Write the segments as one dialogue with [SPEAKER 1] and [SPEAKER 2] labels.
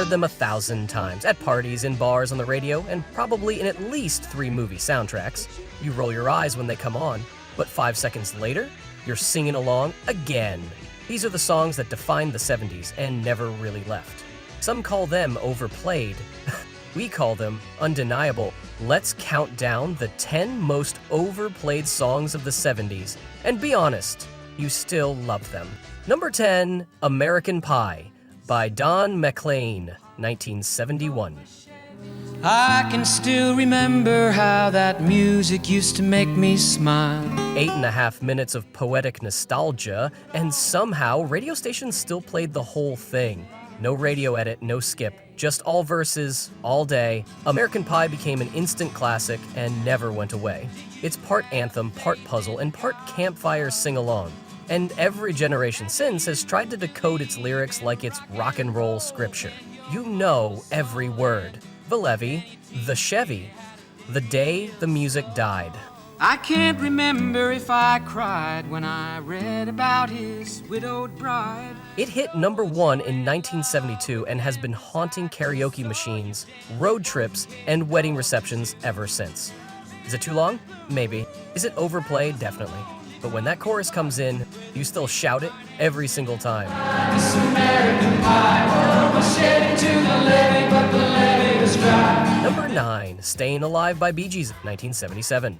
[SPEAKER 1] heard them 1,000 times, at parties, in bars, on the radio, and probably in at least 3 movie soundtracks. You roll your eyes when they come on, but 5 seconds later, you're singing along again. These are the songs that defined the 70s and never really left. Some call them overplayed. We call them undeniable. Let's count down the 10 most overplayed songs of the 70s, and be honest, you still love them. Number 10, American Pie by Don Mclean, 1971.
[SPEAKER 2] I can still remember how that music used to make me smile.
[SPEAKER 1] 8.5 minutes of poetic nostalgia, and somehow radio stations still played the whole thing. No radio edit, no skip, just all verses, all day. American Pie became an instant classic and never went away. It's part anthem, part puzzle, and part campfire sing-along. And every generation since has tried to decode its lyrics like it's rock and roll scripture. You know every word. The levee, the Chevy, the day the music died.
[SPEAKER 2] I can't remember if I cried when I read about his widowed bride.
[SPEAKER 1] It hit number 1 in 1972 and has been haunting karaoke machines, road trips, and wedding receptions ever since. Is it too long? Maybe. Is it overplayed? Definitely. But when that chorus comes in, you still shout it every single time.
[SPEAKER 2] This American pie was shed to the levee, but the levee was dry.
[SPEAKER 1] Number 9, Stayin' Alive by Bee Gees, 1977.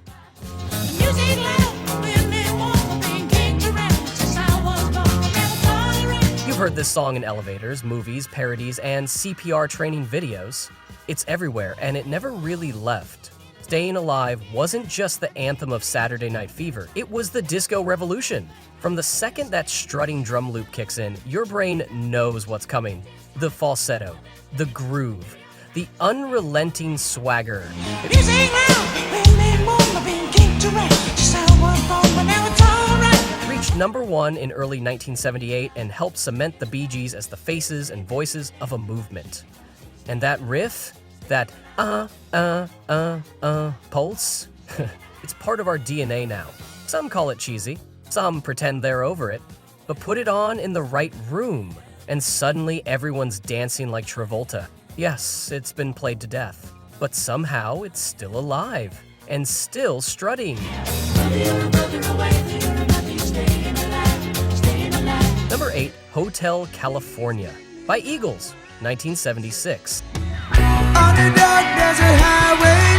[SPEAKER 1] You've heard this song in elevators, movies, parodies, and CPR training videos. It's everywhere, and it never really left. Stayin' Alive wasn't just the anthem of Saturday Night Fever, it was the disco revolution. From the second that strutting drum loop kicks in, your brain knows what's coming. The falsetto, the groove, the unrelenting swagger. Reached number 1 in early 1978 and helped cement the Bee Gees as the faces and voices of a movement. And that riff, that pulse, it's part of our DNA now. Some call it cheesy, some pretend they're over it, but put it on in the right room, and suddenly everyone's dancing like Travolta. Yes, it's been played to death, but somehow it's still alive, and still strutting. Number 8, Hotel California by Eagles, 1976.
[SPEAKER 3] On a dark desert highway,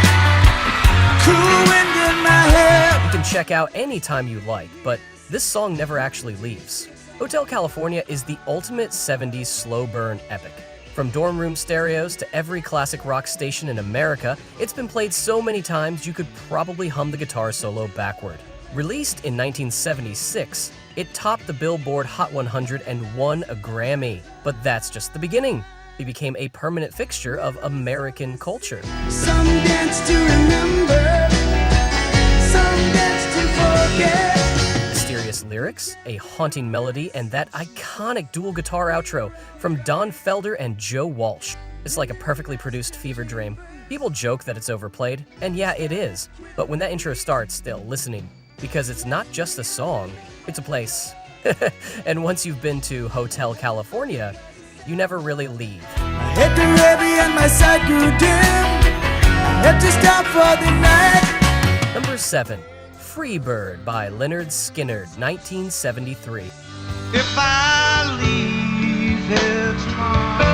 [SPEAKER 3] cool wind in my hair.
[SPEAKER 1] You can check out anytime you like, but this song never actually leaves. Hotel California is the ultimate 70s slow burn epic. From dorm room stereos to every classic rock station in America, it's been played so many times you could probably hum the guitar solo backward. Released in 1976, it topped the Billboard Hot 100 and won a Grammy. But that's just the beginning. It became a permanent fixture of American culture.
[SPEAKER 3] Some dance to remember, some dance to forget.
[SPEAKER 1] Mysterious lyrics, a haunting melody, and that iconic dual guitar outro from Don Felder and Joe Walsh. It's like a perfectly produced fever dream. People joke that it's overplayed, and yeah, it is. But when that intro starts, they're listening, because it's not just a song, it's a place. And once you've been to Hotel California, you never really leave.
[SPEAKER 3] I hit the levee and my sight grew dim. I had to stop for the night.
[SPEAKER 1] Number 7, Freebird by Lynyrd Skynyrd, 1973.
[SPEAKER 3] If I leave here tomorrow.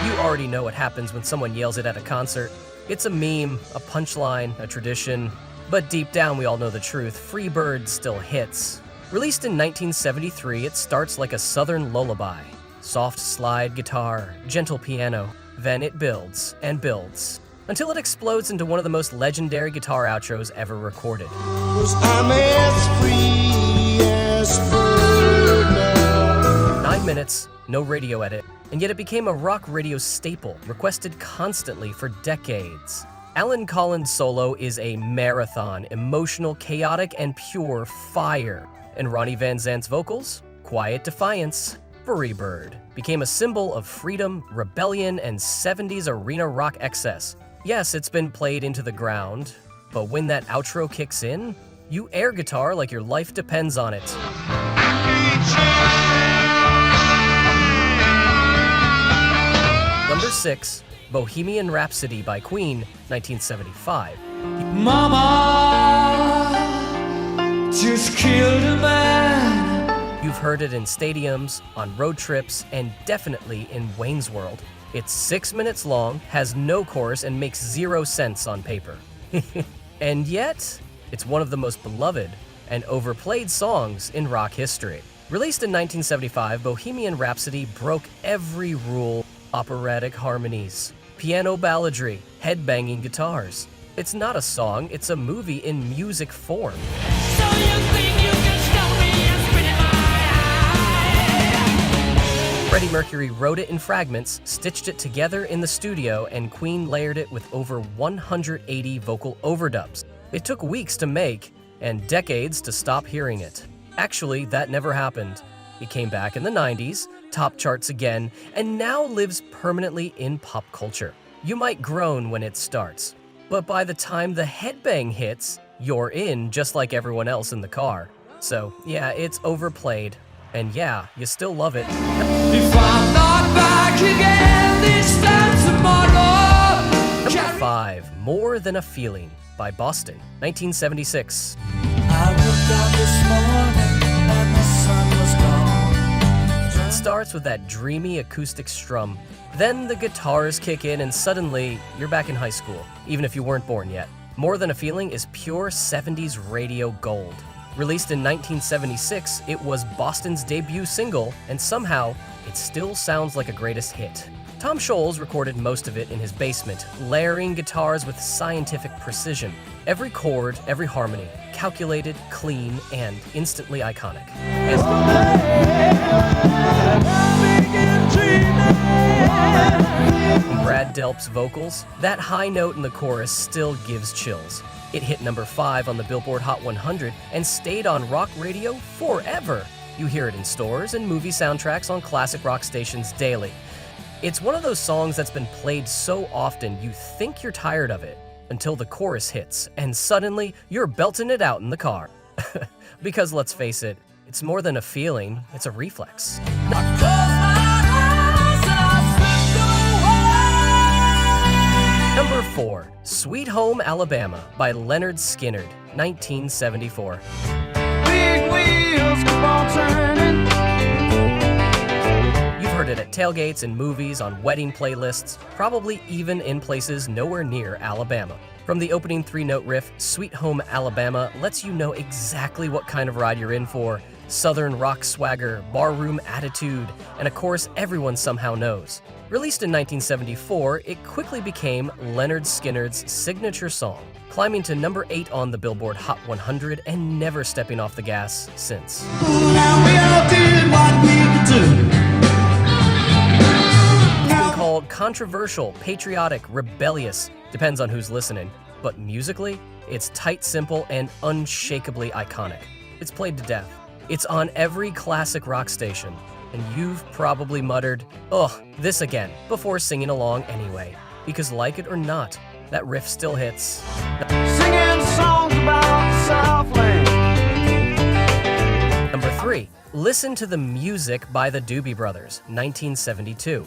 [SPEAKER 1] You already know what happens when someone yells it at a concert. It's a meme, a punchline, a tradition. But deep down we all know the truth, Freebird still hits. Released in 1973, it starts like a southern lullaby. Soft slide guitar, gentle piano. Then it builds and builds, until it explodes into one of the most legendary guitar outros ever recorded.
[SPEAKER 3] 'Cause I'm as free as bird now.
[SPEAKER 1] 9 minutes, no radio edit, and yet it became a rock radio staple, requested constantly for decades. Alan Collins' solo is a marathon, emotional, chaotic, and pure fire. And Ronnie Van Zant's vocals? Quiet defiance. Freebird became a symbol of freedom, rebellion, and 70s arena rock excess. Yes, it's been played into the ground, but when that outro kicks in, you air guitar like your life depends on it. 6, Bohemian Rhapsody by Queen, 1975.
[SPEAKER 3] Mama just killed a man.
[SPEAKER 1] You've heard it in stadiums, on road trips, and definitely in Wayne's World. It's 6 minutes long, has no chorus, and makes 0 sense on paper. And yet, it's one of the most beloved and overplayed songs in rock history. Released in 1975, Bohemian Rhapsody broke every rule: operatic harmonies, piano balladry, headbanging guitars. It's not a song, it's a movie in music form.
[SPEAKER 4] So you think you can stop me and spit in my eye?
[SPEAKER 1] Freddie Mercury wrote it in fragments, stitched it together in the studio, and Queen layered it with over 180 vocal overdubs. It took weeks to make and decades to stop hearing it. Actually, that never happened. It came back in the 90s, top charts again, and now lives permanently in pop culture. You might groan when it starts, but by the time the headbang hits, you're in just like everyone else in the car. So yeah, it's overplayed, and yeah, you still love it.
[SPEAKER 3] If I'm not back again this time tomorrow.
[SPEAKER 1] Number 5, More Than a Feeling by Boston, 1976.
[SPEAKER 3] I looked out this morning and the sun was gone.
[SPEAKER 1] It starts with that dreamy acoustic strum. Then the guitars kick in and suddenly you're back in high school, even if you weren't born yet. More Than a Feeling is pure 70s radio gold. Released in 1976, it was Boston's debut single, and somehow it still sounds like a greatest hit. Tom Scholz recorded most of it in his basement, layering guitars with scientific precision. Every chord, every harmony, calculated, clean, and instantly iconic. Brad Delp's vocals, that high note in the chorus still gives chills. It hit number 5 on the Billboard Hot 100 and stayed on rock radio forever. You hear it in stores and movie soundtracks on classic rock stations daily. It's one of those songs that's been played so often you think you're tired of it, until the chorus hits, and suddenly you're belting it out in the car. Because let's face it, it's more than a feeling, it's a reflex. Number 4, Sweet Home Alabama by Lynyrd Skynyrd, 1974.
[SPEAKER 3] Big wheels keep on turning.
[SPEAKER 1] You've heard it at tailgates and movies, on wedding playlists, probably even in places nowhere near Alabama. From the opening 3-note riff, Sweet Home Alabama lets you know exactly what kind of ride you're in for. Southern rock swagger, barroom attitude, and a chorus everyone somehow knows. Released in 1974, it quickly became Lynyrd Skynyrd's signature song, climbing to number 8 on the Billboard Hot 100 and never stepping off the gas since.
[SPEAKER 3] Now we all did what we could do.
[SPEAKER 1] It's been called controversial, patriotic, rebellious, depends on who's listening, but musically, it's tight, simple, and unshakably iconic. It's played to death. It's on every classic rock station, and you've probably muttered, "Ugh, this again," before singing along anyway. Because like it or not, that riff still hits.
[SPEAKER 3] Singing songs about the Southland.
[SPEAKER 1] Number 3, Listen to the Music by the Doobie Brothers, 1972.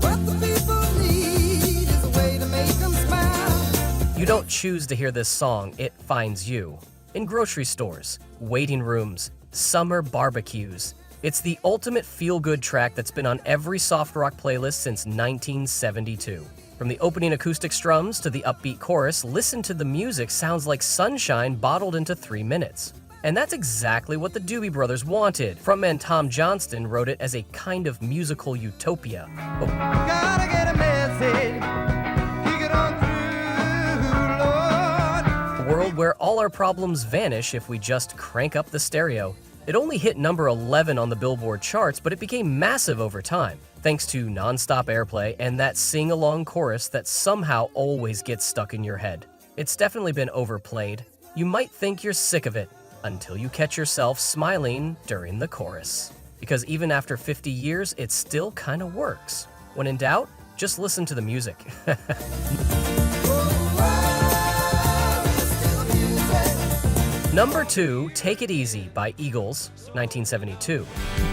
[SPEAKER 3] What the people need is a way to make them smile.
[SPEAKER 1] You don't choose to hear this song, it finds you. In grocery stores, waiting rooms, summer barbecues. It's the ultimate feel-good track that's been on every soft rock playlist since 1972. From the opening acoustic strums to the upbeat chorus, Listen to the Music sounds like sunshine bottled into 3 minutes. And that's exactly what the Doobie Brothers wanted. Frontman Tom Johnston wrote it as a kind of musical utopia.
[SPEAKER 3] Gotta get a message. Kick it on through, Lord.
[SPEAKER 1] A world where all our problems vanish if we just crank up the stereo. It only hit number 11 on the Billboard charts, but it became massive over time, thanks to non-stop airplay and that sing-along chorus that somehow always gets stuck in your head. It's definitely been overplayed. You might think you're sick of it, until you catch yourself smiling during the chorus. Because even after 50 years, it still kinda works. When in doubt, just listen to the music. Number 2, Take It Easy by Eagles, 1972.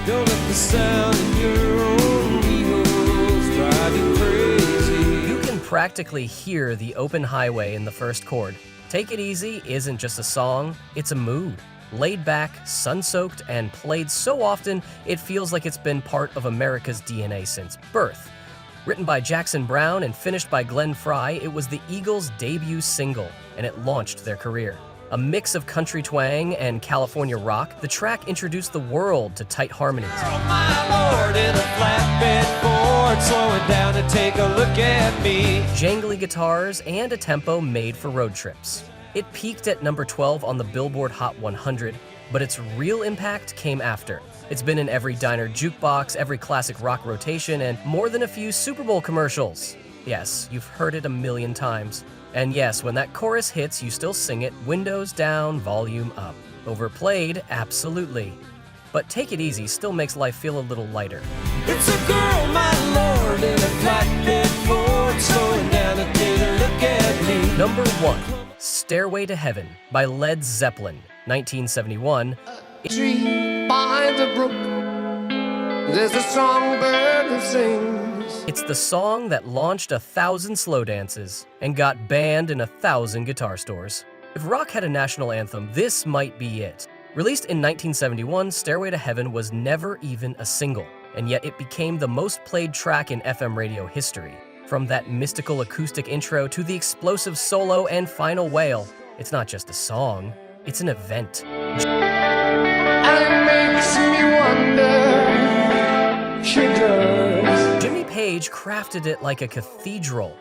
[SPEAKER 3] Don't let the sound of your own wheels drive
[SPEAKER 1] practically hear the open highway in the first chord. Take It Easy isn't just a song, it's a mood. Laid back, sun-soaked, and played so often it feels like it's been part of America's DNA since birth. Written by Jackson Browne and finished by Glenn Frey, it was the Eagles' debut single, and it launched their career. A mix of country twang and California rock, the track introduced the world to tight harmonies.
[SPEAKER 5] Oh my Lord, in a flatbed Ford, slow it down and take a look at me.
[SPEAKER 1] Jangly guitars and a tempo made for road trips. It peaked at number 12 on the Billboard Hot 100, but its real impact came after. It's been in every diner jukebox, every classic rock rotation, and more than a few Super Bowl commercials. Yes, you've heard it a million times. And yes, when that chorus hits, you still sing it, windows down, volume up. Overplayed, absolutely. But Take It Easy still makes life feel a little lighter.
[SPEAKER 5] It's a girl, my Lord, in a flatbed Ford, slowing down and take a look at me.
[SPEAKER 1] Number 1, Stairway to Heaven by Led Zeppelin, 1971.
[SPEAKER 6] Tree by the brook, there's a songbird that sings.
[SPEAKER 1] It's the song that launched 1,000 slow dances and got banned in 1,000 guitar stores. If rock had a national anthem, this might be it. Released in 1971, Stairway to Heaven was never even a single, and yet it became the most played track in FM radio history. From that mystical acoustic intro to the explosive solo and final wail, it's not just a song, it's an event.
[SPEAKER 6] And it makes me wonder, she does.
[SPEAKER 1] Jimmy Page crafted it like a cathedral,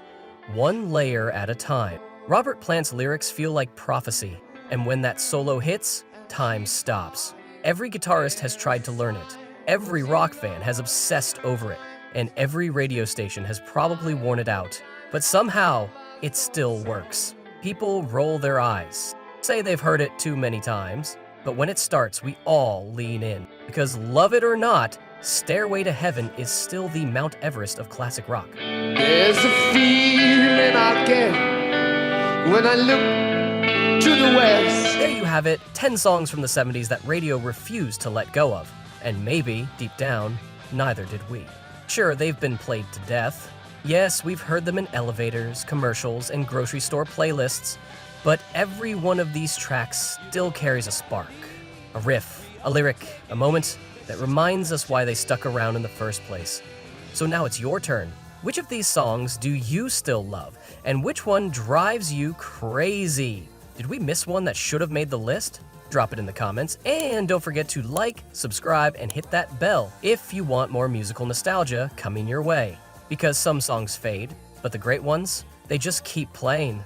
[SPEAKER 1] one layer at a time. Robert Plant's lyrics feel like prophecy, and when that solo hits, time stops. Every guitarist has tried to learn it. Every rock fan has obsessed over it, and every radio station has probably worn it out. But somehow, it still works. People roll their eyes, say they've heard it too many times, but when it starts, we all lean in. Because love it or not, Stairway to Heaven is still the Mount Everest of classic rock.
[SPEAKER 6] There's a feeling I get when I look to the west.
[SPEAKER 1] There you have it, 10 songs from the 70s that radio refused to let go of. And maybe, deep down, neither did we. Sure, they've been played to death. Yes, we've heard them in elevators, commercials, and grocery store playlists. But every one of these tracks still carries a spark, a riff, a lyric, a moment that reminds us why they stuck around in the first place. So now it's your turn. Which of these songs do you still love? And which one drives you crazy? Did we miss one that should have made the list? Drop it in the comments, and don't forget to like, subscribe, and hit that bell if you want more musical nostalgia coming your way. Because some songs fade, but the great ones, they just keep playing.